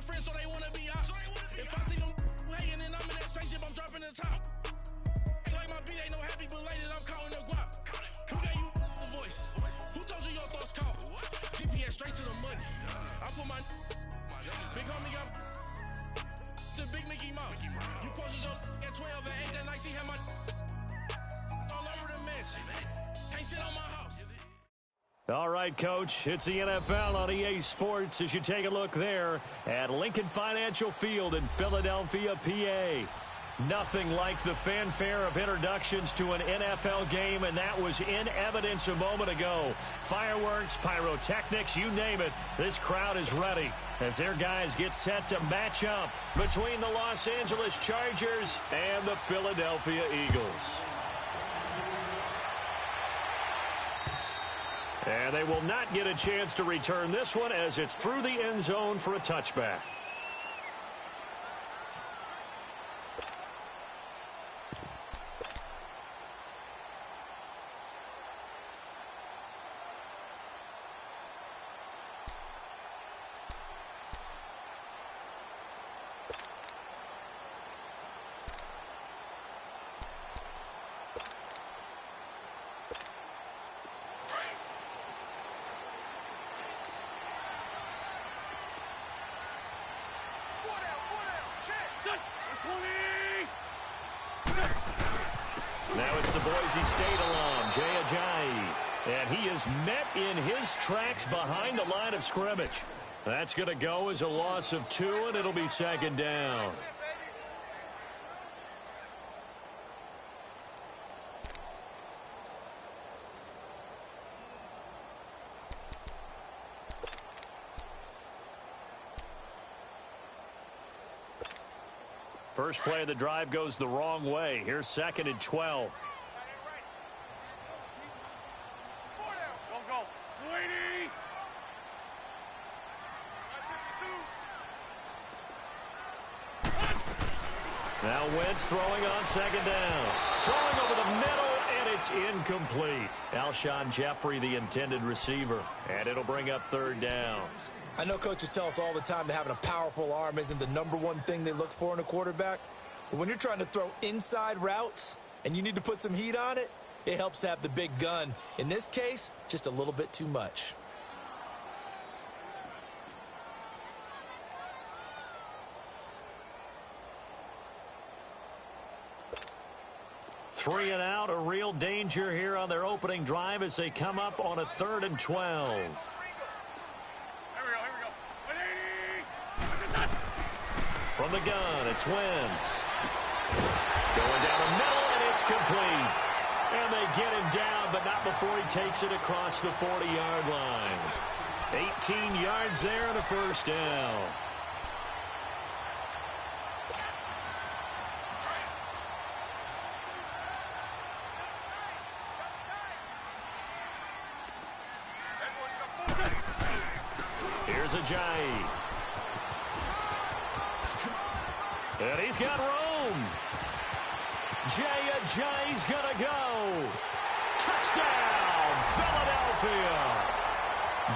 friends, so they wanna be ops. If I see them hating and I'm in that spaceship, I'm dropping the top. Like my beat ain't no happy belated, I'm counting the guap. Who gave you the voice? Who told you your thoughts count? GPS straight to the money. I put my big homie got the big Mickey Mouse. You posted your at 12 and 8 that night, she had my all over the mansion. Can't sit on my house. All right, Coach, it's the NFL on EA Sports as you take a look there at Lincoln Financial Field in Philadelphia, PA. Nothing like the fanfare of introductions to an NFL game, and that was in evidence a moment ago. Fireworks, pyrotechnics, you name it, this crowd is ready as their guys get set to match up between the Los Angeles Chargers and the Philadelphia Eagles. And they will not get a chance to return this one as it's through the end zone for a touchback. Now it's the Boise State alum, Jay Ajayi. And he is met in his tracks behind the line of scrimmage. That's going to go as a loss of 2, and it'll be second down. First play of the drive goes the wrong way. Here's 2nd and 12. Now Wentz throwing on 2nd down. Throwing over the middle, and it's incomplete. Alshon Jeffrey, the intended receiver. And it'll bring up 3rd down. I know coaches tell us all the time that having a powerful arm isn't the #1 thing they look for in a quarterback. But when you're trying to throw inside routes and you need to put some heat on it, it helps to have the big gun. In this case, just a little bit too much. Three and out, a real danger here on their opening drive as they come up on a 3rd and 12. From the gun, it's Wentz. Going down the middle, and it's complete. And they get him down, but not before he takes it across the 40-yard line. 18 yards there and a first down. Here's Ajayi. And he's got room. Jay Ajayi's going to go. Touchdown, Philadelphia.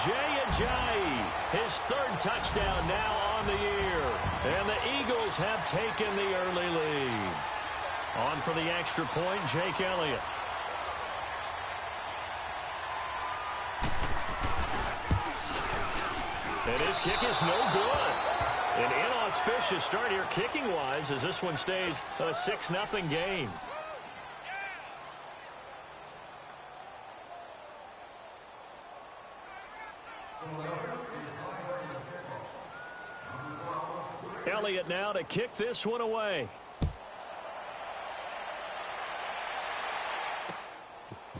Jay Ajayi, his 3rd touchdown now on the year. And the Eagles have taken the early lead. On for the extra point, Jake Elliott. And his kick is no good. An inauspicious start here kicking-wise as this one stays a 6-0 game. Elliott now to kick this one away.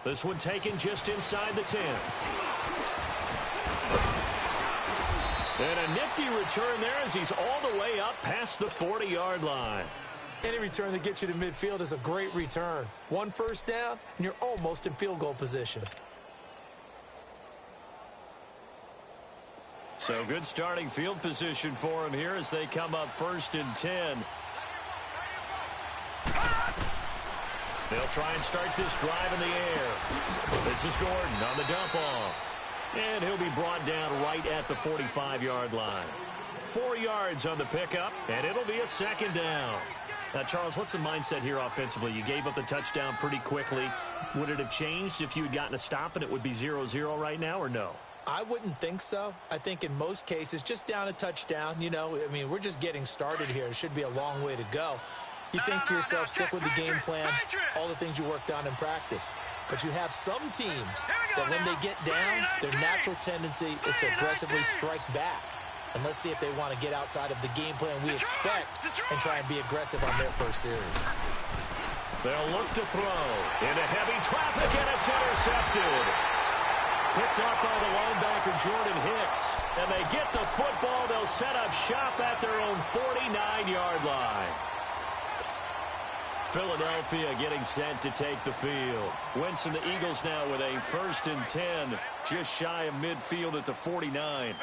This one taken just inside the 10. And a nifty return there as he's all the way up past the 40-yard line. Any return that gets you to midfield is a great return. 1 first down, and you're almost in field goal position. So good starting field position for him here as they come up 1st and 10. They'll try and start this drive in the air. This is Gordon on the dump off. And he'll be brought down right at the 45-yard line. 4 yards on the pickup, and it'll be a second down. Now, Charles, what's the mindset here offensively? You gave up the touchdown pretty quickly. Would it have changed if you had gotten a stop and it would be 0-0 right now, or no? I wouldn't think so. I think in most cases, just down a touchdown, you know, I mean, we're just getting started here. It should be a long way to go. You think to yourself, stick with the game plan, all the things you worked on in practice. But you have some teams that when they get down, their natural tendency is to aggressively strike back. And let's see if they want to get outside of the game plan we expect and try and be aggressive on their first series. They'll look to throw into heavy traffic, and it's intercepted. Picked up by the linebacker, Jordan Hicks. And they get the football. They'll set up shop at their own 49-yard line. Philadelphia getting set to take the field. Wentz and the Eagles now with a 1st and 10, just shy of midfield at the 49.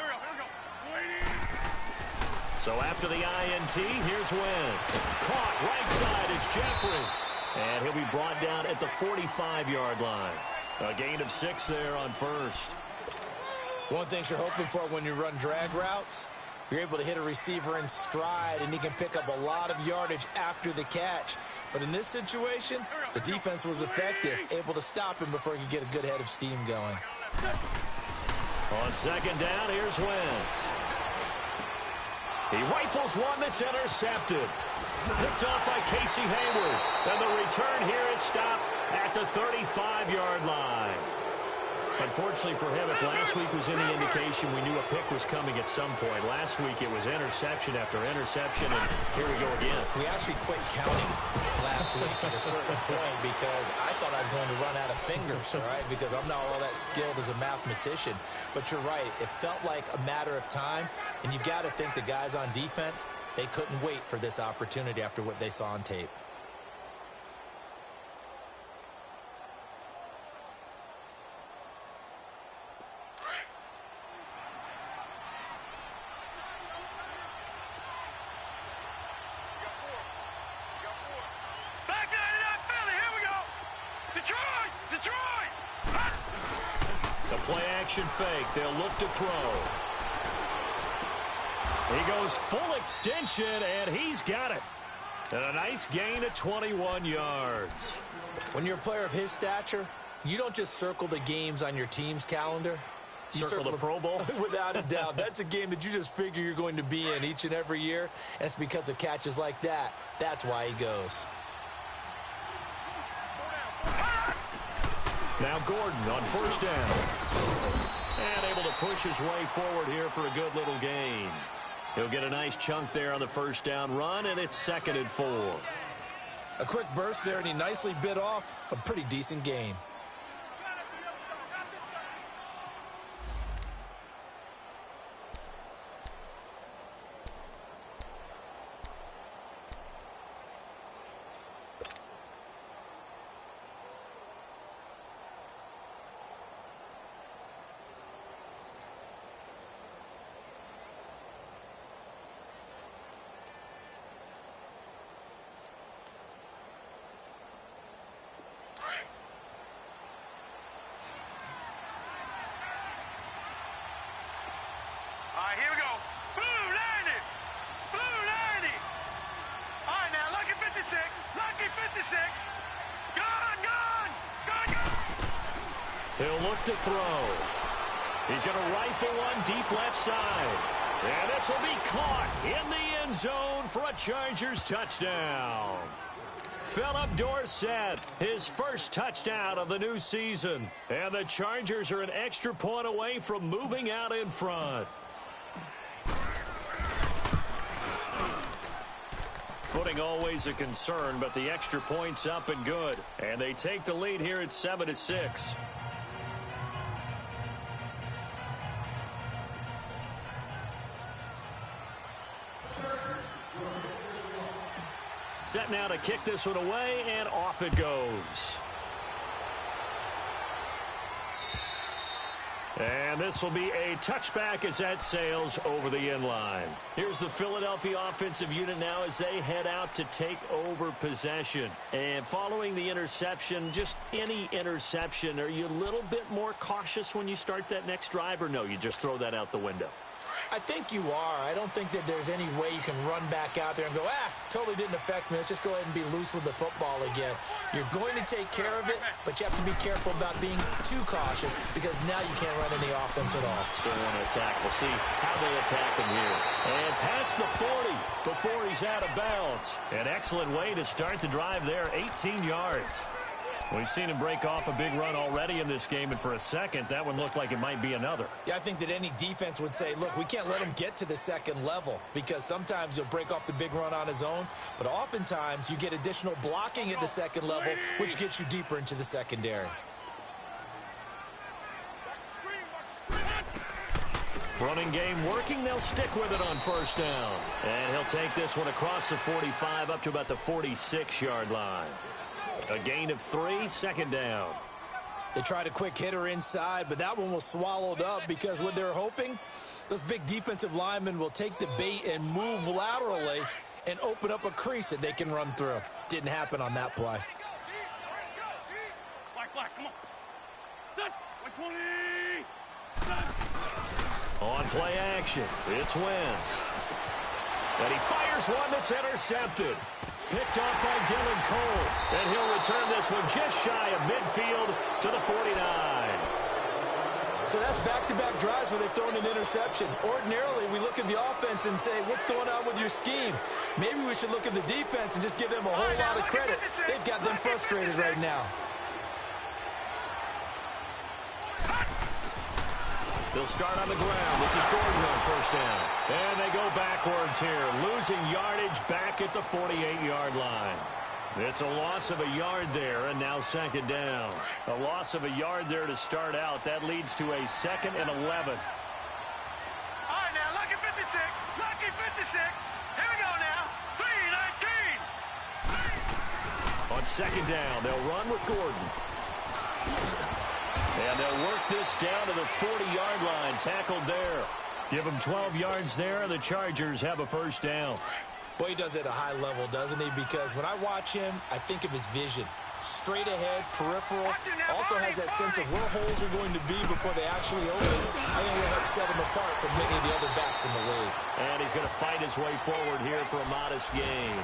So after the INT, here's Wentz. Caught right side is Jeffrey. And he'll be brought down at the 45-yard line. A gain of 6 there on first. One thing you're hoping for when you run drag routes, you're able to hit a receiver in stride, and he can pick up a lot of yardage after the catch. But in this situation, the defense was effective, able to stop him before he could get a good head of steam going. On second down, here's Wentz. He rifles one that's intercepted. Picked off by Casey Hayward. And the return here is stopped at the 35-yard line. Unfortunately for him, if last week was any indication, we knew a pick was coming at some point. Last week it was interception after interception, and here we go again. We actually quit counting last week at a certain point because I thought I was going to run out of fingers, all right, because I'm not all that skilled as a mathematician. But you're right. It felt like a matter of time, and you got to think the guys on defense, they couldn't wait for this opportunity after what they saw on tape. Fake. They'll look to throw. He goes full extension, and he's got it. And a nice gain of 21 yards. When you're a player of his stature, you don't just circle the games on your team's calendar. You circle the Pro Bowl? Without a doubt. That's a game that you just figure you're going to be in each and every year. And it's because of catches like that. That's why he goes. Now Gordon on first down. And able to push his way forward here for a good little gain. He'll get a nice chunk there on the first down run, and it's 2nd and 4. A quick burst there, and he nicely bit off a pretty decent gain. Here we go. Blue 90. Blue 90. All right, now, lucky 56. Lucky 56. Gone, gone. Gone, gone. He'll look to throw. He's going to rifle one deep left side. And this will be caught in the end zone for a Chargers touchdown. Philip Dorsett, his first touchdown of the new season. And the Chargers are an extra point away from moving out in front. Footing always a concern, but the extra point's up and good. And they take the lead here at 7-6. Set now to kick this one away, and off it goes. And this will be a touchback as that sails over the end line. Here's the Philadelphia offensive unit now as they head out to take over possession. And following the interception, just any interception, are you a little bit more cautious when you start that next drive, or no, you just throw that out the window? I think you are. I don't think that there's any way you can run back out there and go, totally didn't affect me. Let's just go ahead and be loose with the football again. You're going to take care of it, but you have to be careful about being too cautious because now you can't run any offense at all. Still want to attack. We'll see how they attack him here. And past the 40 before he's out of bounds. An excellent way to start the drive there, 18 yards. We've seen him break off a big run already in this game, and for a second, that one looked like it might be another. Yeah, I think that any defense would say, look, we can't let him get to the second level because sometimes he'll break off the big run on his own, but oftentimes you get additional blocking at the second level, which gets you deeper into the secondary. Running game working. They'll stick with it on first down. And he'll take this one across the 45 up to about the 46-yard line. A gain of 3, second down. They tried a quick hitter inside, but that one was swallowed up because what they're hoping, those big defensive linemen will take the bait and move laterally and open up a crease that they can run through. Didn't happen on that play. Black, come on. Set. 120. Set. On play action, it's Wentz. And he fires one that's intercepted. Picked off by Dylan Cole. And he'll return this one just shy of midfield to the 49. So that's back-to-back drives where they've thrown an interception. Ordinarily, we look at the offense and say, what's going on with your scheme? Maybe we should look at the defense and just give them a whole lot of credit. They've got them frustrated right now. They'll start on the ground. This is Gordon on first down. And they go backwards here, losing yardage back at the 48-yard line. It's a loss of a yard there, and now second down. A loss of a yard there to start out. That leads to a 2nd and 11. All right, now, lucky 56. Lucky 56. Here we go now. 3-19. On second down, they'll run with Gordon. And they'll work this down to the 40-yard line, tackled there. Give them 12 yards there, and the Chargers have a first down. Boy, he does it at a high level, doesn't he? Because when I watch him, I think of his vision. Straight ahead, peripheral, also has that sense of where holes are going to be before they actually open. I think we'll help set him apart from many of the other backs in the league. And he's going to fight his way forward here for a modest gain.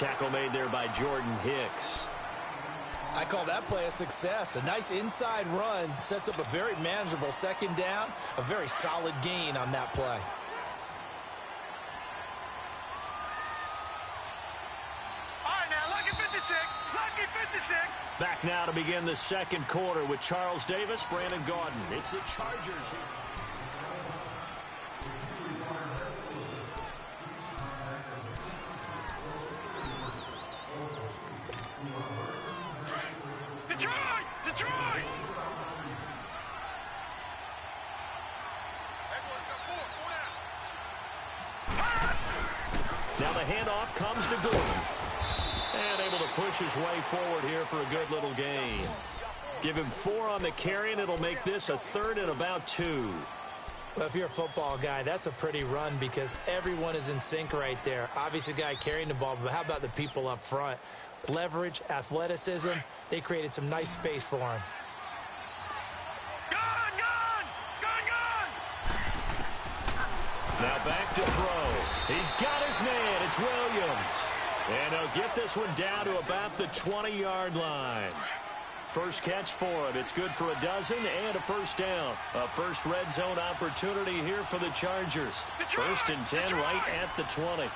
Tackle made there by Jordan Hicks. I call that play a success. A nice inside run sets up a very manageable second down, a very solid gain on that play. All right, now, lucky 56. Lucky 56. Back now to begin the second quarter with Charles Davis, Brandon Gaudin. It's the Chargers here. Detroit! Now the handoff comes to Gordon. And able to push his way forward here for a good little gain. Give him 4 on the carry, and it'll make this a 3rd and about 2. Well, if you're a football guy, that's a pretty run because everyone is in sync right there. Obviously, the guy carrying the ball, but how about the people up front? Leverage, athleticism, they created some nice space for him. Now back to throw. He's got his man. It's Williams. And he'll get this one down to about the 20-yard line. First catch for him. It's good for a dozen and a first down. A first red zone opportunity here for the Chargers. First and 10 right at the 20.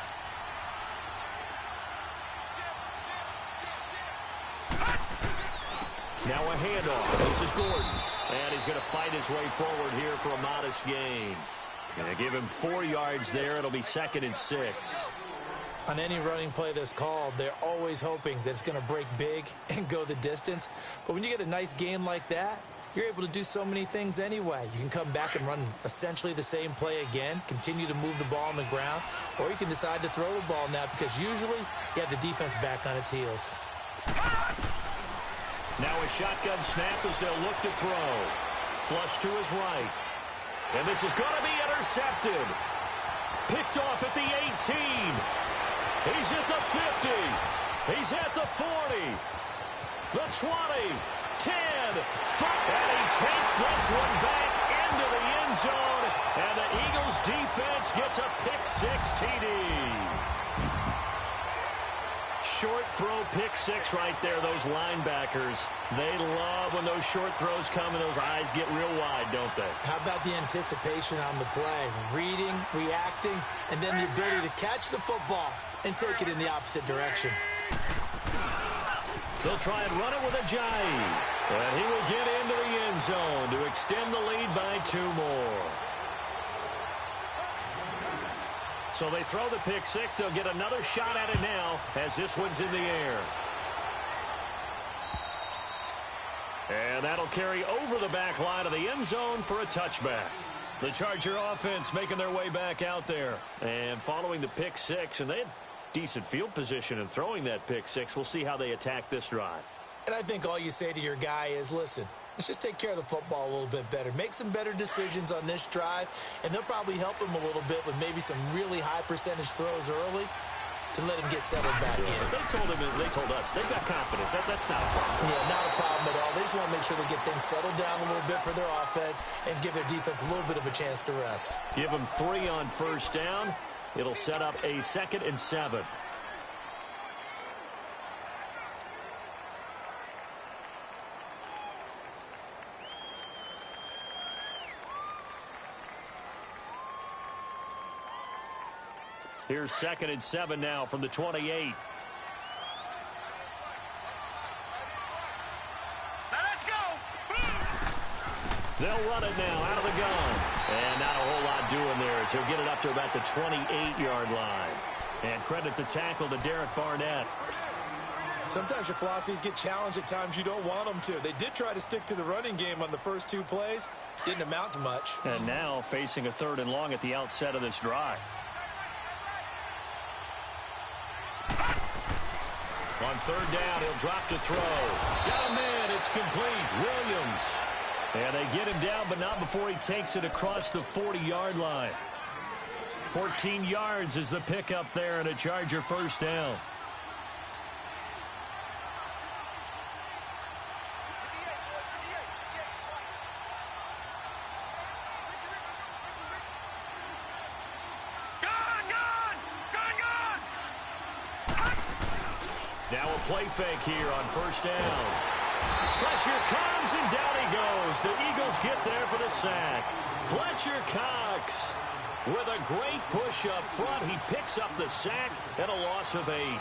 Now a handoff. This is Gordon. And he's going to fight his way forward here for a modest gain. Going to give him 4 yards there. It'll be 2nd and 6. On any running play that's called, they're always hoping that it's going to break big and go the distance. But when you get a nice gain like that, you're able to do so many things anyway. You can come back and run essentially the same play again, continue to move the ball on the ground, or you can decide to throw the ball now because usually you have the defense back on its heels. Now a shotgun snap as they'll look to throw. Flush to his right. And this is going to be intercepted. Picked off at the 18. He's at the 50. He's at the 40. The 20. 10. 5. And he takes this one back into the end zone. And the Eagles defense gets a pick-6 TD. Short throw pick-6 right there, those linebackers. They love when those short throws come and those eyes get real wide, don't they? How about the anticipation on the play? Reading, reacting, and then the ability to catch the football and take it in the opposite direction. They'll try and run it with Ajayi. And he will get into the end zone to extend the lead by 2 more. So they throw the pick-6. They'll get another shot at it now as this one's in the air. And that'll carry over the back line of the end zone for a touchback. The Charger offense making their way back out there. And following the pick-6, and they had decent field position in throwing that pick-6. We'll see how they attack this drive. And I think all you say to your guy is, listen, let's just take care of the football a little bit better. Make some better decisions on this drive, and they'll probably help him a little bit with maybe some really high percentage throws early to let him get settled back in. They told us they've got confidence. That's not a problem. Yeah, not a problem at all. They just want to make sure they get things settled down a little bit for their offense and give their defense a little bit of a chance to rest. Give them 3 on first down. It'll set up a 2nd and 7. Here's 2nd and 7 now from the 28. They'll run it now out of the gun. And not a whole lot doing there as he'll get it up to about the 28-yard line. And credit the tackle to Derek Barnett. Sometimes your philosophies get challenged at times you don't want them to. They did try to stick to the running game on the first 2 plays. Didn't amount to much. And now facing a 3rd and long at the outset of this drive. On 3rd down, he'll drop to throw. Got him in. It's complete. Williams. And they get him down, but not before he takes it across the 40-yard line. 14 yards is the pickup there and a Charger first down. Now a play fake here on first down. Pressure comes, and down he goes. The Eagles get there for the sack. Fletcher Cox with a great push up front. He picks up the sack and a loss of 8.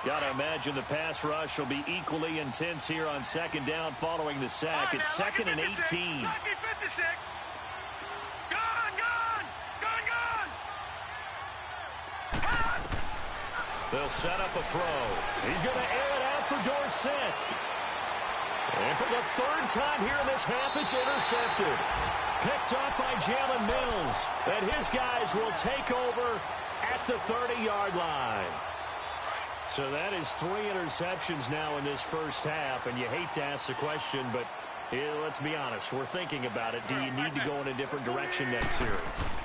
Gotta imagine the pass rush will be equally intense here on 2nd down following the sack. It's 2nd and 18. They'll set up a throw. He's going to air it out for Dorsett. And for the 3rd time here in this half, it's intercepted. Picked up by Jalen Mills. And his guys will take over at the 30-yard line. So that is 3 interceptions now in this first half. And you hate to ask the question, but let's be honest. We're thinking about it. Do you need to go in a different direction next series?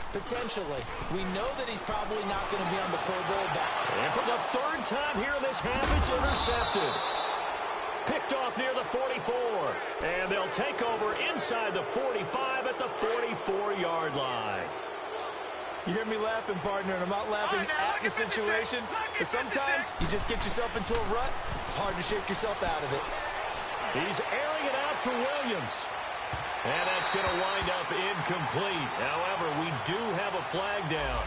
Potentially. We know that he's probably not going to be on the Pro Bowl ballot. And for the 3rd time here in this half, it's intercepted. Picked off near the 44. And they'll take over inside the 45 at the 44-yard line. You hear me laughing, partner, and I'm not laughing at the situation. But sometimes you just get yourself into a rut. It's hard to shake yourself out of it. He's airing it out for Williams. And that's going to wind up incomplete. However, we do have a flag down.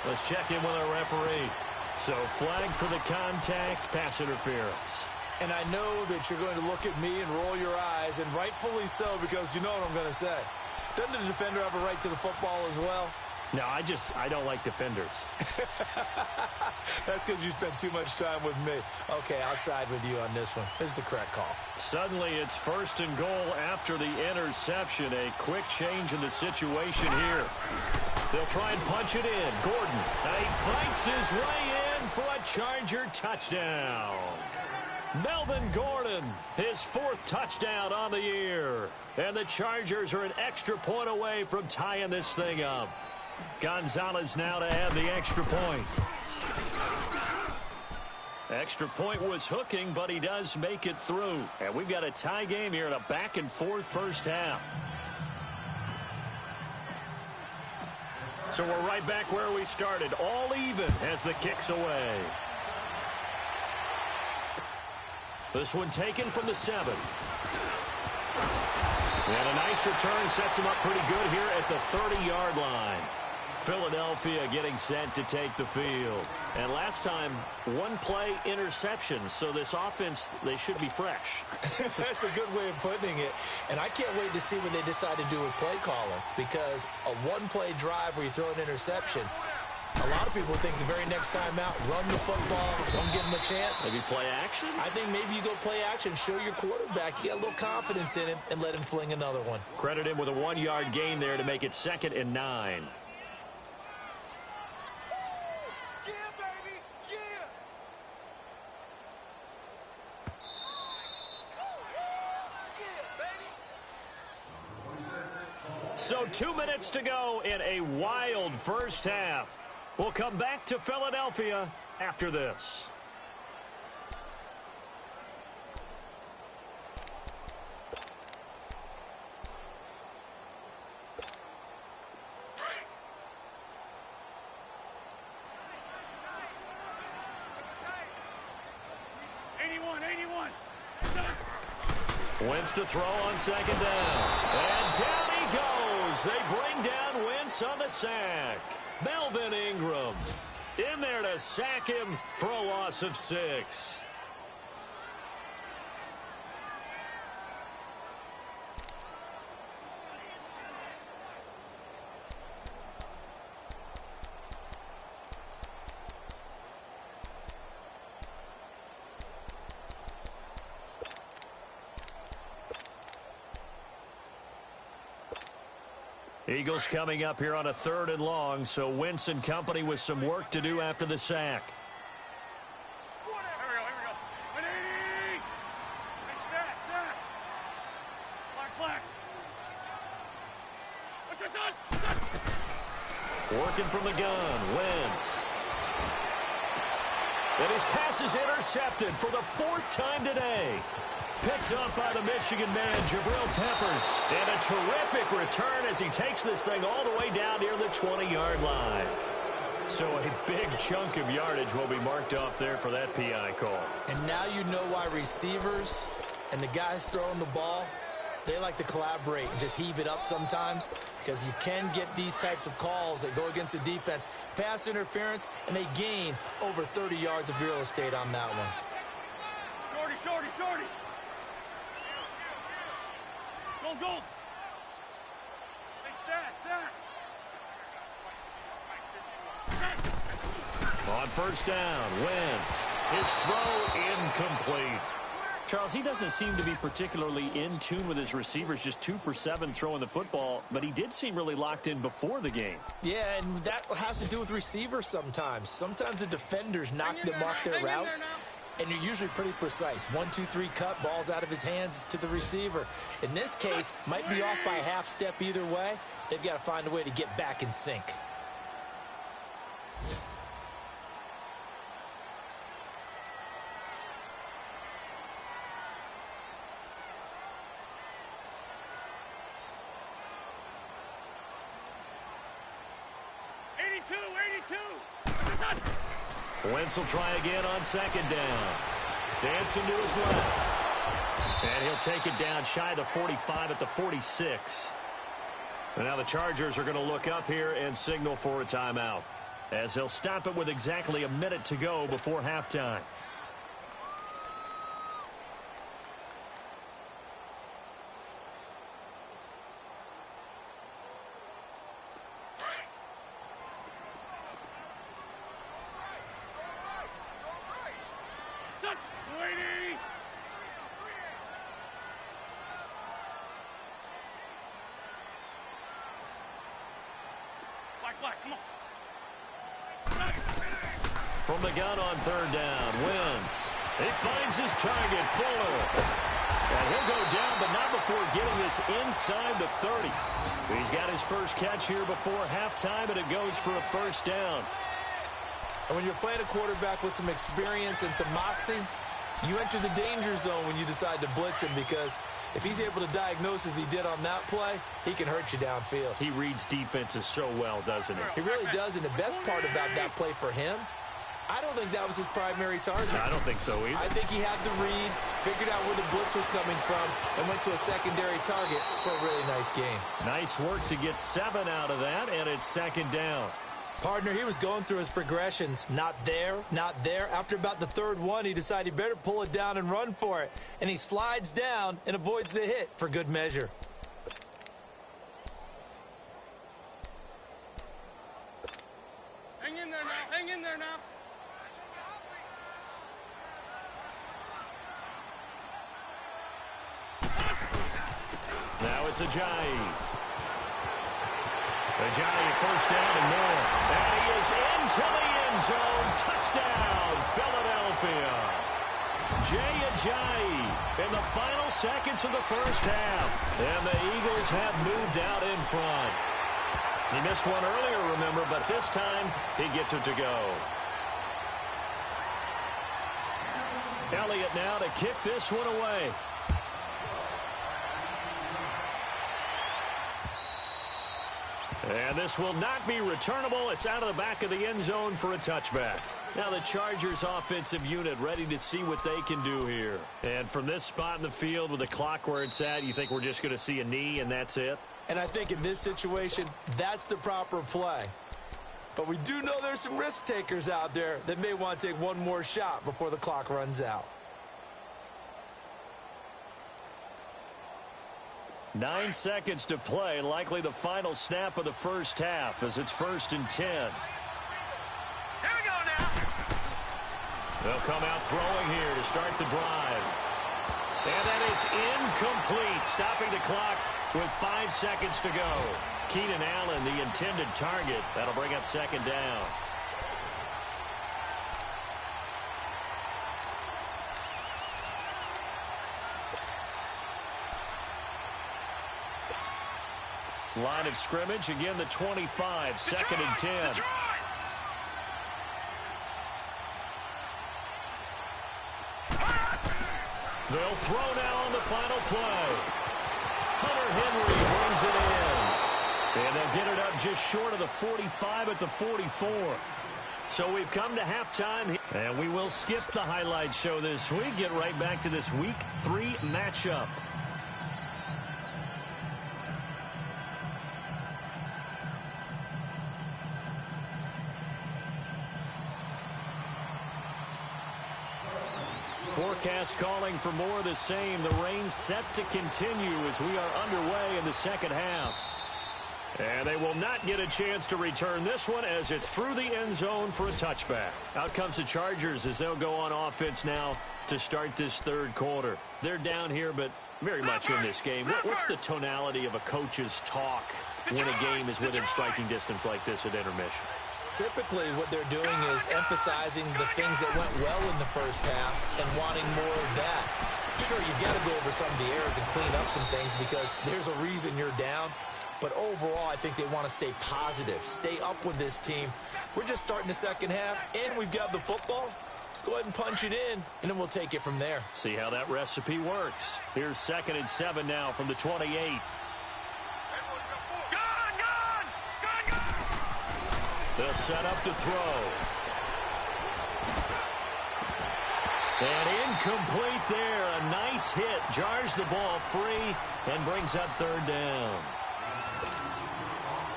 Let's check in with our referee. So, flag for the contact, pass interference. And I know that you're going to look at me and roll your eyes, and rightfully so, because you know what I'm going to say. Doesn't the defender have a right to the football as well? No, I don't like defenders. That's because you spent too much time with me. Okay, I'll side with you on this one. This is the correct call. Suddenly, it's 1st and goal after the interception. A quick change in the situation here. They'll try and punch it in. Gordon, he fights his way in for a Charger touchdown. Melvin Gordon, his 4th touchdown on the year. And the Chargers are an extra point away from tying this thing up. Gonzalez now to add the extra point. Extra point was hooking, but he does make it through. And we've got a tie game here in a back-and-forth first half. So we're right back where we started, all even as the kick's away. This one taken from the 7. And a nice return sets him up pretty good here at the 30-yard line. Philadelphia getting set to take the field. And last time, one play interception. So this offense, they should be fresh. That's a good way of putting it. And I can't wait to see what they decide to do with play calling. Because a one-play drive where you throw an interception, a lot of people think the very next time out, run the football, don't give him a chance. Maybe play action? I think maybe you go play action, show your quarterback you got a little confidence in him, and let him fling another one. Credit him with a 1-yard gain there to make it 2nd and 9. So 2 minutes to go in a wild first half. We'll come back to Philadelphia after this. Wentz to throw on 2nd down. And down he goes. They bring down Wentz on the sack. Melvin Ingram in there to sack him for a loss of 6. Eagles coming up here on a 3rd and long, so Wentz and company with some work to do after the sack. Working from the gun, Wentz. And his pass is intercepted for the 4th time today. Picked up by the Michigan man, Jabril Peppers. And a terrific return as he takes this thing all the way down near the 20-yard line. So a big chunk of yardage will be marked off there for that PI call. And now you know why receivers and the guys throwing the ball, they like to collaborate and just heave it up sometimes, because you can get these types of calls that go against the defense. Pass interference, and they gain over 30 yards of real estate on that one. Shorty. Go. On 1st down, Wentz. His throw incomplete. Charles, he doesn't seem to be particularly in tune with his receivers, just 2 for 7 throwing the football, but he did seem really locked in before the game. Yeah, and that has to do with receivers sometimes. Sometimes the defenders knock them off their routes, and you're usually pretty precise. 1, 2, 3 cut, balls out of his hands to the receiver. In this case, might be off by a half step either way. They've got to find a way to get back in sync. Wentz will try again on 2nd down. Dancing to his left. And he'll take it down shy of the 45 at the 46. And now the Chargers are going to look up here and signal for a timeout, as they'll stop it with exactly a minute to go before halftime. From the gun on 3rd down, Wentz. He finds his target, Fuller. And he'll go down, but not before getting this inside the 30. He's got his first catch here before halftime, and it goes for a 1st down. And when you're playing a quarterback with some experience and some moxie, you enter the danger zone when you decide to blitz him, because if he's able to diagnose as he did on that play, he can hurt you downfield. He reads defenses so well, doesn't he? He really does, and the best part about that play for him, I don't think that was his primary target. I don't think so either. I think he had the read, figured out where the blitz was coming from, and went to a secondary target for a really nice game. Nice work to get 7 out of that, and it's second down. Partner, he was going through his progressions. Not there, not there. After about the third one, he decided he better pull it down and run for it. And he slides down and avoids the hit for good measure. Hang in there now. Hang in there now. Now it's Ajayi. Ajayi first down and more. And he is into the end zone. Touchdown, Philadelphia. Jay Ajayi in the final seconds of the first half. And the Eagles have moved out in front. He missed one earlier, remember, but this time he gets it to go. Elliott now to kick this one away. And this will not be returnable. It's out of the back of the end zone for a touchback. Now the Chargers offensive unit ready to see what they can do here. And from this spot in the field with the clock where it's at, you think we're just going to see a knee and that's it? And I think in this situation, that's the proper play. But we do know there's some risk takers out there that may want to take one more shot before the clock runs out. 9 seconds to play, likely the final snap of the first half as it's 1st and 10. Here we go now. They'll come out throwing here to start the drive. And that is incomplete, stopping the clock with 5 seconds to go. Keenan Allen, the intended target. That'll bring up second down. Line of scrimmage, again the 25, 2nd and 10. They'll throw now on the final play. Hunter Henry brings it in. And they'll get it up just short of the 45 at the 44. So we've come to halftime, and we will skip the highlight show this week. Get right back to this Week 3 matchup. Forecast calling for more of the same. The rain set to continue as we are underway in the second half. And they will not get a chance to return this one as it's through the end zone for a touchback. Out comes the Chargers as they'll go on offense now to start this third quarter. They're down here, but very much in this game. What's the tonality of a coach's talk when a game is within striking distance like this at intermission? Typically, what they're doing is emphasizing the things that went well in the first half and wanting more of that. Sure, you've got to go over some of the errors and clean up some things because there's a reason you're down. But overall, I think they want to stay positive, stay up with this team. We're just starting the second half, and we've got the football. Let's go ahead and punch it in, and then we'll take it from there. See how that recipe works. Here's 2nd and 7 now from the 28. They'll set up to throw. And incomplete there. A nice hit. Jars the ball free and brings up 3rd down.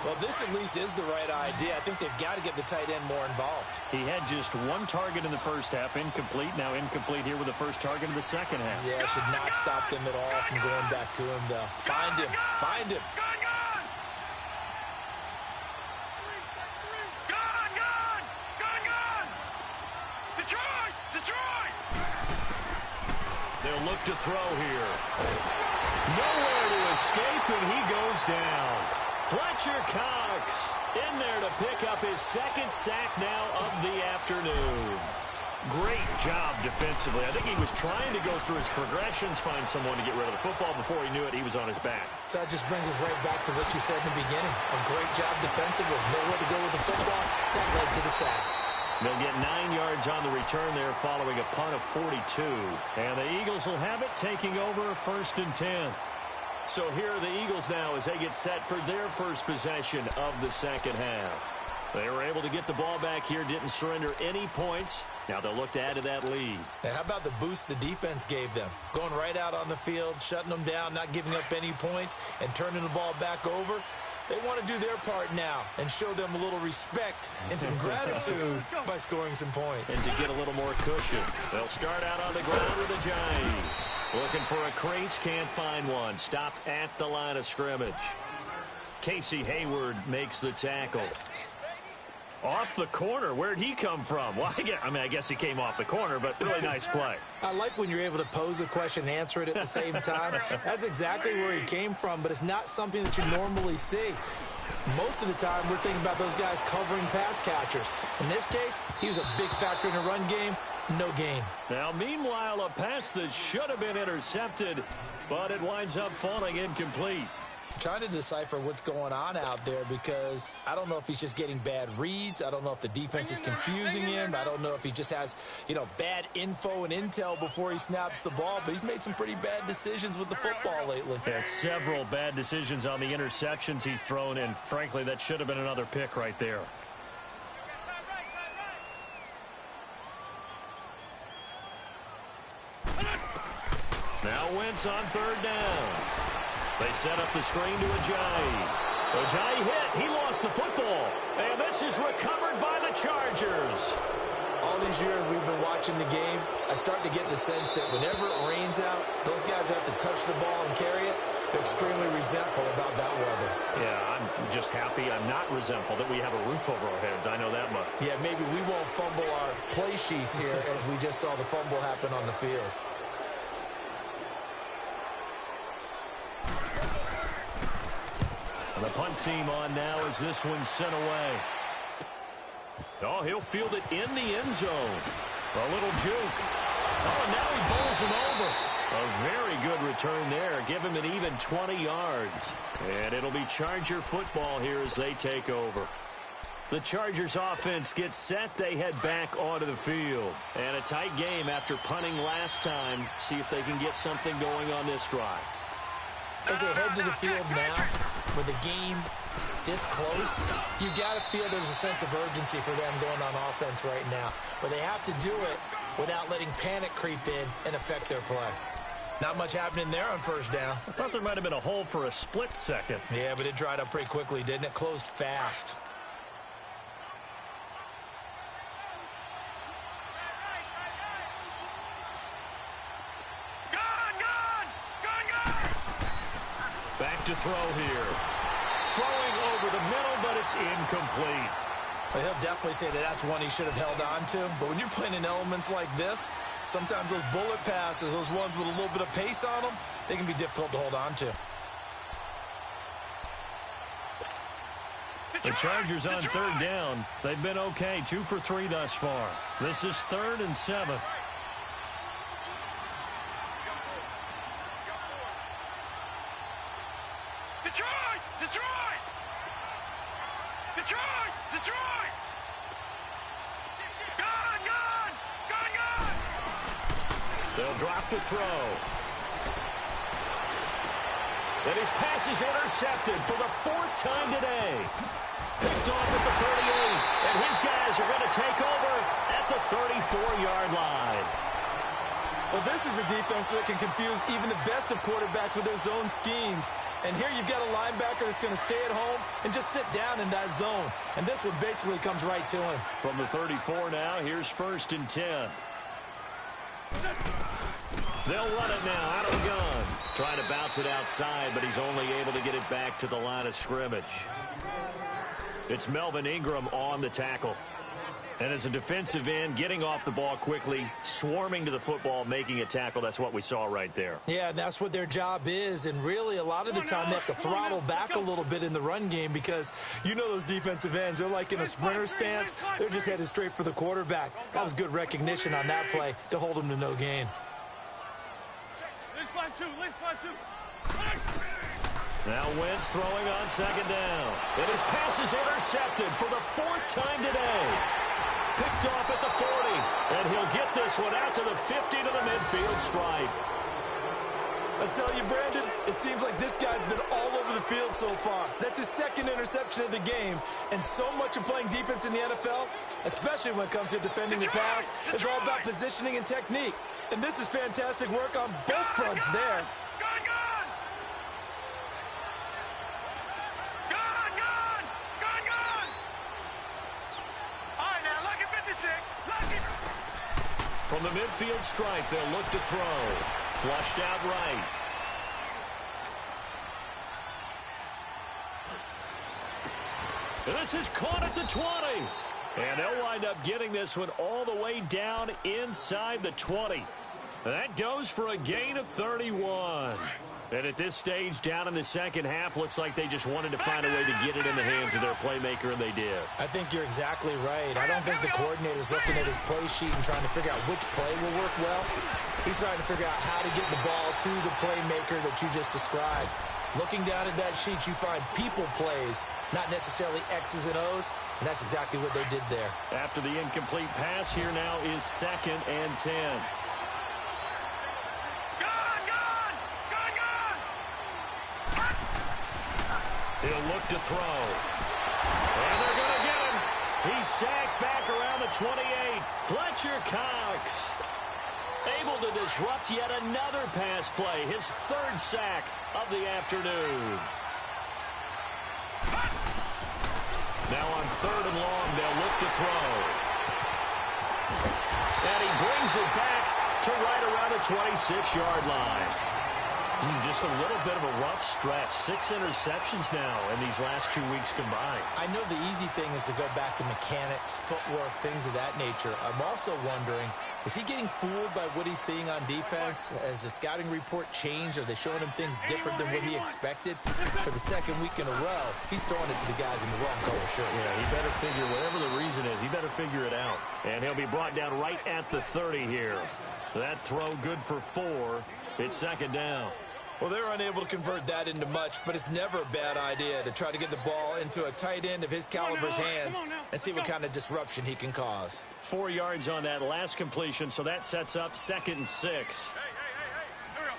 Well, this at least is the right idea. I think they've got to get the tight end more involved. He had just 1 target in the first half. Incomplete. Now incomplete here with the first target of the second half. Yeah, should not stop them at all from going back to him, though. Find him. Find him. They'll look to throw here. Nowhere to escape, and he goes down. Fletcher Cox in there to pick up his 2nd sack now of the afternoon. Great job defensively. I think he was trying to go through his progressions, find someone to get rid of the football. Before he knew it, he was on his back. So that just brings us right back to what you said in the beginning. A great job defensively. Nowhere to go with the football. That led to the sack. They'll get 9 yards on the return there following a punt of 42. And the Eagles will have it, taking over 1st and 10. So here are the Eagles now as they get set for their first possession of the second half. They were able to get the ball back here, didn't surrender any points. Now they'll look to add to that lead. How about the boost the defense gave them? Going right out on the field, shutting them down, not giving up any points, and turning the ball back over. They want to do their part now and show them a little respect and some gratitude by scoring some points. And to get a little more cushion, they'll start out on the ground with Ajayi. Looking for a crease, can't find one. Stopped at the line of scrimmage. Casey Hayward makes the tackle. Off the corner. Where'd he come from? Well, I guess he came off the corner, but really nice play. I like when you're able to pose a question and answer it at the same time. That's exactly where he came from, but it's not something that you normally see. Most of the time, we're thinking about those guys covering pass catchers. In this case, he was a big factor in the run game. No gain. Now, meanwhile, a pass that should have been intercepted, but it winds up falling incomplete. Trying to decipher what's going on out there because I don't know if he's just getting bad reads. I don't know if the defense is confusing him. I don't know if he just has, bad info and intel before he snaps the ball. But he's made some pretty bad decisions with the football lately. Yeah, several bad decisions on the interceptions he's thrown, and frankly, that should have been another pick right there. Now Wentz on 3rd down. They set up the screen to Ajayi. Ajayi hit. He lost the football. And this is recovered by the Chargers. All these years we've been watching the game, I start to get the sense that whenever it rains out, those guys who have to touch the ball and carry it, they're extremely resentful about that weather. Yeah, I'm just happy. I'm not resentful that we have a roof over our heads. I know that much. Yeah, maybe we won't fumble our play sheets here as we just saw the fumble happen on the field. The punt team on now as this one's sent away. Oh, he'll field it in the end zone. A little juke. Oh, and now he bowls him over. A very good return there. Give him an even 20 yards. And it'll be Charger football here as they take over. The Chargers offense gets set. They head back onto the field. And a tight game after punting last time. See if they can get something going on this drive. As they head to the field now, with the game this close, you got to feel there's a sense of urgency for them going on offense right now. But they have to do it without letting panic creep in and affect their play. Not much happening there on 1st down. I thought there might have been a hole for a split second. Yeah, but it dried up pretty quickly, didn't it? Closed fast. Back to throw here. Throwing over the middle, but it's incomplete. Well, he'll definitely say that that's one he should have held on to. But when you're playing in elements like this, sometimes those bullet passes, those ones with a little bit of pace on them, they can be difficult to hold on to. The Chargers on 3rd down. They've been okay, 2 for 3 thus far. This is 3rd and 7. They'll drop the throw. And his pass is intercepted for the 4th time today. Picked off at the 38, and his guys are going to take over at the 34-yard line. Well, this is a defense that can confuse even the best of quarterbacks with their zone schemes. And here you've got a linebacker that's going to stay at home and just sit down in that zone. And this one basically comes right to him. From the 34 now, here's 1st and 10. They'll run it now out of the gun. Trying to bounce it outside, but he's only able to get it back to the line of scrimmage. It's Melvin Ingram on the tackle. And as a defensive end, getting off the ball quickly, swarming to the football, making a tackle, that's what we saw right there. Yeah, and that's what their job is. And really, a lot of the time, they have to throttle back a little bit in the run game because you know those defensive ends, they're like in a sprinter stance. They're just headed straight for the quarterback. That was good recognition on that play to hold him to no gain. Now Wentz throwing on 2nd down. And his pass is intercepted for the 4th time today. Picked off at the 40. And he'll get this one out to the 50 to the midfield stripe. I tell you, Brandon, it seems like this guy's been all over the field so far. That's his second interception of the game. And so much of playing defense in the NFL, especially when it comes to defending the pass, is all about positioning and technique. And this is fantastic work on both fronts there. From the midfield stripe, they'll look to throw. Flushed out right. And this is caught at the 20. And they'll wind up getting this one all the way down inside the 20. That goes for a gain of 31. And at this stage, down in the second half, looks like they just wanted to find a way to get it in the hands of their playmaker, and they did. I think you're exactly right. I don't think the coordinator's looking at his play sheet and trying to figure out which play will work well. He's trying to figure out how to get the ball to the playmaker that you just described. Looking down at that sheet, you find people plays, not necessarily X's and O's, and that's exactly what they did there. After the incomplete pass, here now is 2nd and 10. He'll look to throw. And they're going to get him. He's sacked back around the 28. Fletcher Cox able to disrupt yet another pass play. His 3rd sack of the afternoon. Now on 3rd and long, they'll look to throw. And he brings it back to right around the 26-yard line. Just a little bit of a rough stretch. 6 interceptions now in these last 2 weeks combined. I know the easy thing is to go back to mechanics, footwork, things of that nature. I'm also wondering, is he getting fooled by what he's seeing on defense? Has the scouting report changed? Are they showing him things different than what he expected? For the 2nd week in a row, he's throwing it to the guys in the wrong color shirt. Yeah, he better figure, whatever the reason is, he better figure it out. And he'll be brought down right at the 30 here. That throw good for 4. It's 2nd down. Well, they're unable to convert that into much, but it's never a bad idea to try to get the ball into a tight end of his caliber's hands and see what kind of disruption he can cause. 4 yards on that last completion, so that sets up 2nd and 6. Hey. Here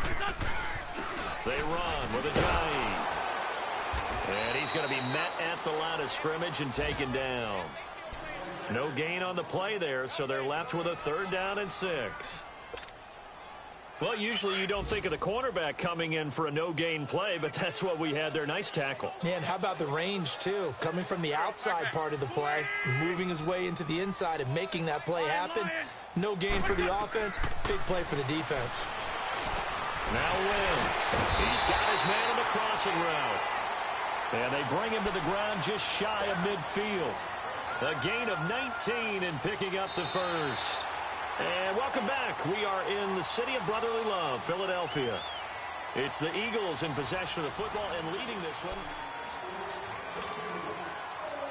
we go. They run with Ajayi. And he's going to be met at the line of scrimmage and taken down. No gain on the play there, so they're left with a 3rd down and 6. Well, usually you don't think of the cornerback coming in for a no-gain play, but that's what we had there. Nice tackle. And how about the range, too? Coming from the outside part of the play, moving his way into the inside and making that play happen. No gain for the offense, big play for the defense. Now Wentz. He's got his man on the crossing route. And they bring him to the ground just shy of midfield. A gain of 19 and picking up the 1st. And welcome back. We are in the city of brotherly love, Philadelphia. It's the Eagles in possession of the football and leading this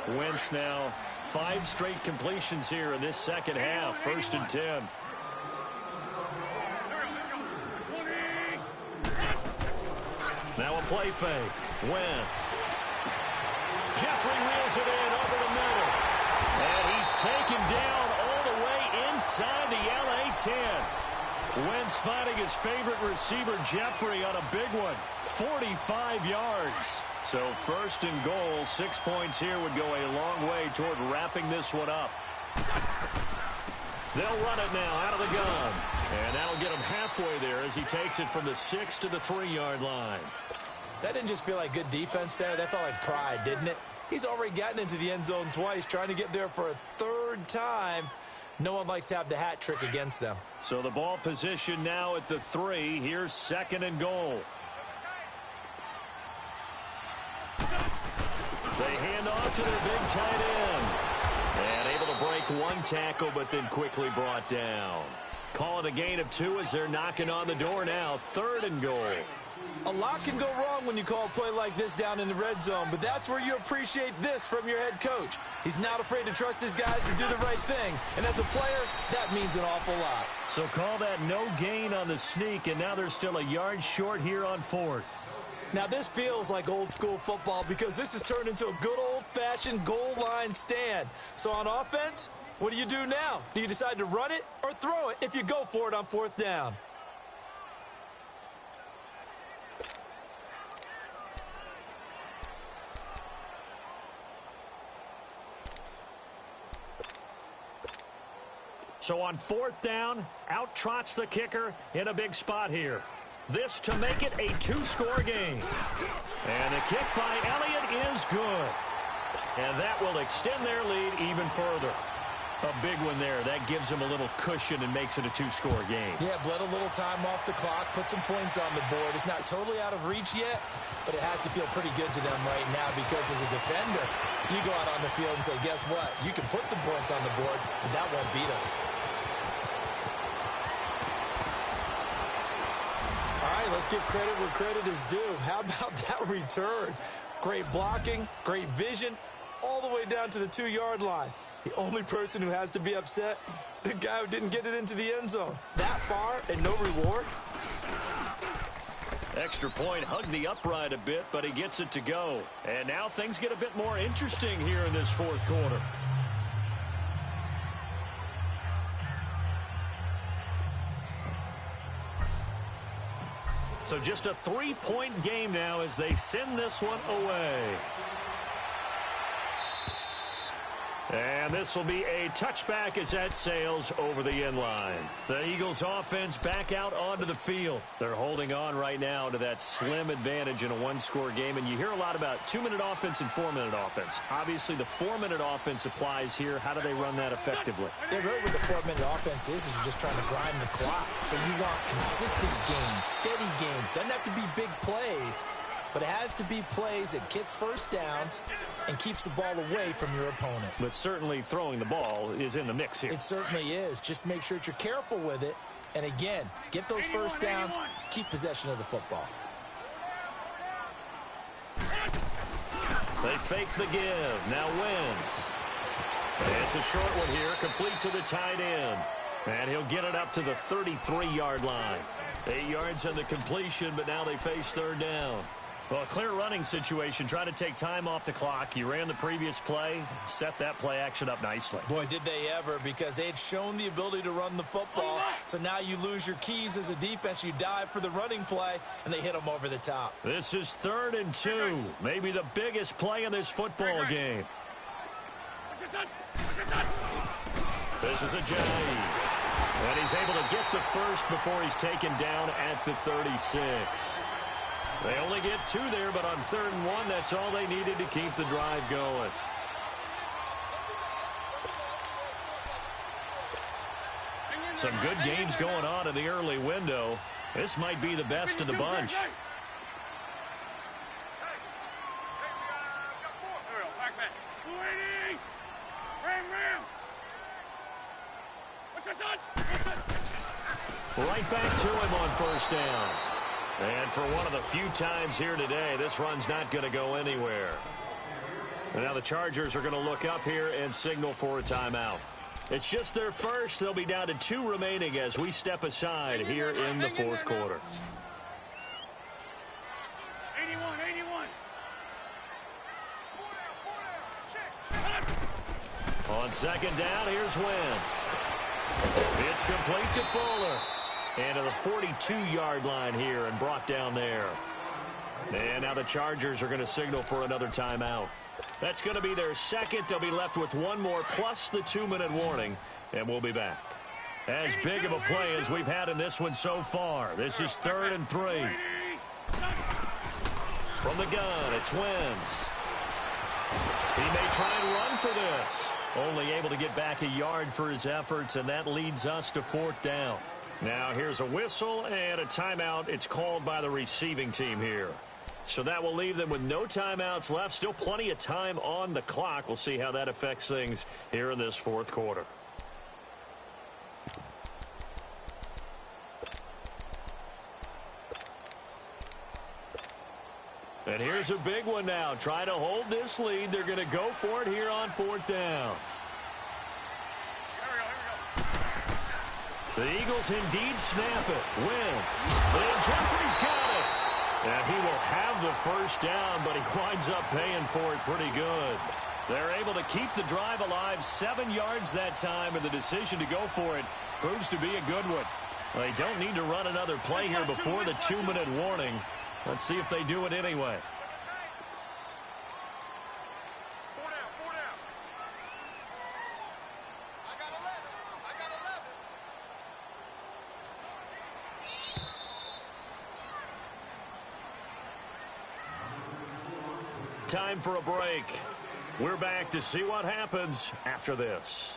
one. Wentz now 5 straight completions here in this second half. 1st and 10. Now a play fake. Wentz. Jeffrey reels it in over the middle. And he's taken down all the way inside the LA 10. Wentz finding his favorite receiver, Jeffrey, on a big one. 45 yards. So 1st and goal, 6 points here would go a long way toward wrapping this one up. They'll run it now out of the gun. And that'll get him halfway there as he takes it from the 6 to the 3-yard line. That didn't just feel like good defense there. That felt like pride, didn't it? He's already gotten into the end zone twice, trying to get there for a 3rd time. No one likes to have the hat trick against them. So the ball position now at the 3. Here's 2nd and goal. They hand off to their big tight end. And able to break 1 tackle, but then quickly brought down. Call it a gain of 2 as they're knocking on the door now. 3rd and goal. A lot can go wrong when you call a play like this down in the red zone, but that's where you appreciate this from your head coach. He's not afraid to trust his guys to do the right thing, and as a player, that means an awful lot. So call that no gain on the sneak, and now they're still a yard short here on 4th. Now this feels like old school football because this has turned into a good old old-fashioned goal line stand. So on offense, what do you do now? Do you decide to run it or throw it if you go for it on 4th down? So on 4th down, out trots the kicker in a big spot here. This to make it a 2-score game. And the kick by Elliott is good. And that will extend their lead even further. A big one there. That gives them a little cushion and makes it a 2-score game. Yeah, bled a little time off the clock, put some points on the board. It's not totally out of reach yet, but it has to feel pretty good to them right now because as a defender, you go out on the field and say, guess what? You can put some points on the board, but that won't beat us. All right, let's give credit where credit is due. How about that return? Great blocking, great vision, all the way down to the 2-yard line. The only person who has to be upset, the guy who didn't get it into the end zone. That far and no reward? Extra point hugged the upright a bit, but he gets it to go. And now things get a bit more interesting here in this 4th quarter. So just a 3-point game now as they send this one away. And this will be a touchback as that sails over the end line. The Eagles offense back out onto the field. They're holding on right now to that slim advantage in a 1-score game. And you hear a lot about 2-minute offense and 4-minute offense. Obviously, the 4-minute offense applies here. How do they run that effectively? Yeah, really what the 4-minute offense is you're just trying to grind the clock. So you want consistent gains, steady gains. Doesn't have to be big plays, but it has to be plays that gets first downs and keeps the ball away from your opponent. But certainly throwing the ball is in the mix here. It certainly is. Just make sure that you're careful with it. And again, get those first downs, keep possession of the football. They fake the give. Now Wentz. It's a short one here, complete to the tight end. And he'll get it up to the 33-yard line. 8 yards on the completion, but now they face 3rd down. Well, a clear running situation. Try to take time off the clock. You ran the previous play, set that play action up nicely. Boy, did they ever, because they had shown the ability to run the football. So now you lose your keys as a defense. You dive for the running play, and they hit them over the top. This is 3rd and 2. Maybe the biggest play in this football game. This is a J. And he's able to get the first before he's taken down at the 36. They only get 2 there, but on 3rd and 1, that's all they needed to keep the drive going. Some good games going on in the early window. This might be the best of the bunch. Right back to him on 1st down. And for one of the few times here today, this run's not going to go anywhere. And now the Chargers are going to look up here and signal for a timeout. It's just their first. They'll be down to 2 remaining as we step aside here in the 4th quarter. 81. On 2nd down, here's Wentz. It's complete to Fuller. And to the 42-yard line here and brought down there. And now the Chargers are going to signal for another timeout. That's going to be their second. They'll be left with 1 more plus the 2-minute warning. And we'll be back. As big of a play as we've had in this one so far. This is 3rd and 3. From the gun, it's Wentz. He may try and run for this. Only able to get back a yard for his efforts, and that leads us to 4th down. Now here's a whistle and a timeout. It's called by the receiving team here. So that will leave them with no timeouts left. Still plenty of time on the clock. We'll see how that affects things here in this 4th quarter. And here's a big one now. Try to hold this lead. They're going to go for it here on 4th down. The Eagles indeed snap it. Wentz. And Jeffrey's got it. And he will have the first down, but he winds up paying for it pretty good. They're able to keep the drive alive, 7 yards that time, and the decision to go for it proves to be a good one. They don't need to run another play here before the 2-minute warning. Let's see if they do it anyway. Time for a break. We're back to see what happens after this.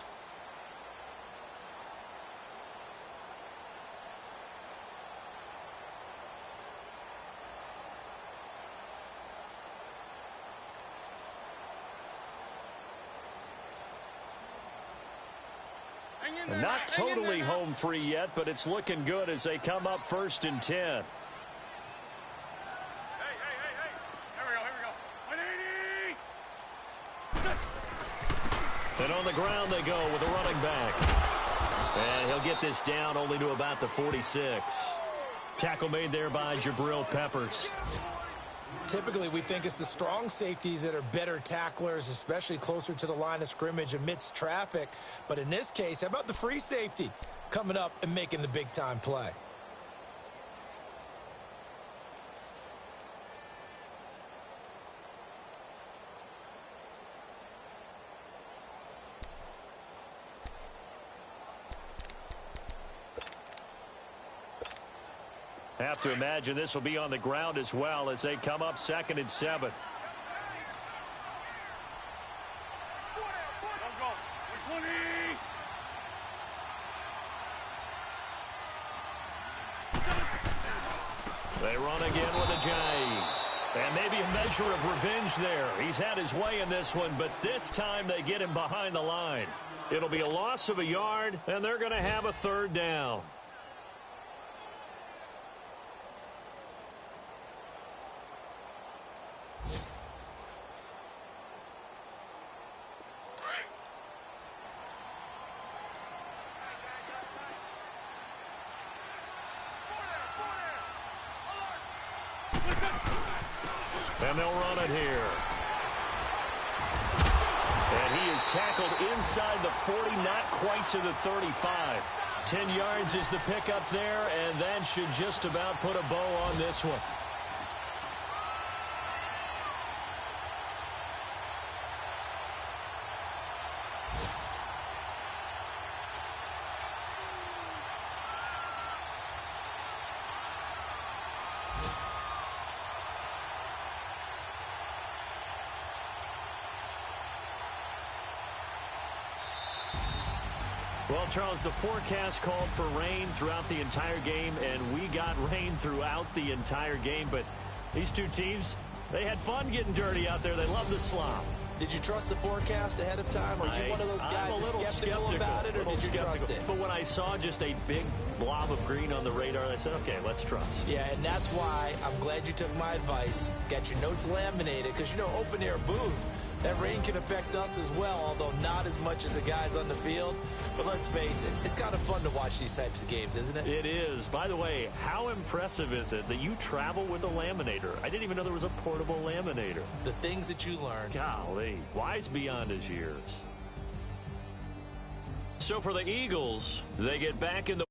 Not totally home free yet, but it's looking good as they come up 1st and 10. And on the ground they go with a running back. And he'll get this down only to about the 46. Tackle made there by Jabril Peppers. Typically, we think it's the strong safeties that are better tacklers, especially closer to the line of scrimmage amidst traffic. But in this case, how about the free safety coming up and making the big-time play? Have to imagine this will be on the ground as well as they come up 2nd and 7. They run again with a J. And maybe a measure of revenge there. He's had his way in this one, but this time they get him behind the line. It'll be a loss of a yard, and they're going to have a 3rd down. And they'll run it here. And he is tackled inside the 40, not quite to the 35. 10 yards is the pickup there, and that should just about put a bow on this one. Well, Charles, the forecast called for rain throughout the entire game, and we got rain throughout the entire game. But these two teams, they had fun getting dirty out there. They love the slop. Did you trust the forecast ahead of time? Are you one of those guys that's skeptical about it, or did you trust it? But when I saw just a big blob of green on the radar, I said, okay, let's trust. Yeah, and that's why I'm glad you took my advice. Get your notes laminated, because, you know, open-air booth, that rain can affect us as well, although not as much as the guys on the field. But let's face it, it's kind of fun to watch these types of games, isn't it? It is. By the way, how impressive is it that you travel with a laminator? I didn't even know there was a portable laminator. The things that you learn. Golly, wise beyond his years. So for the Eagles, they get back in the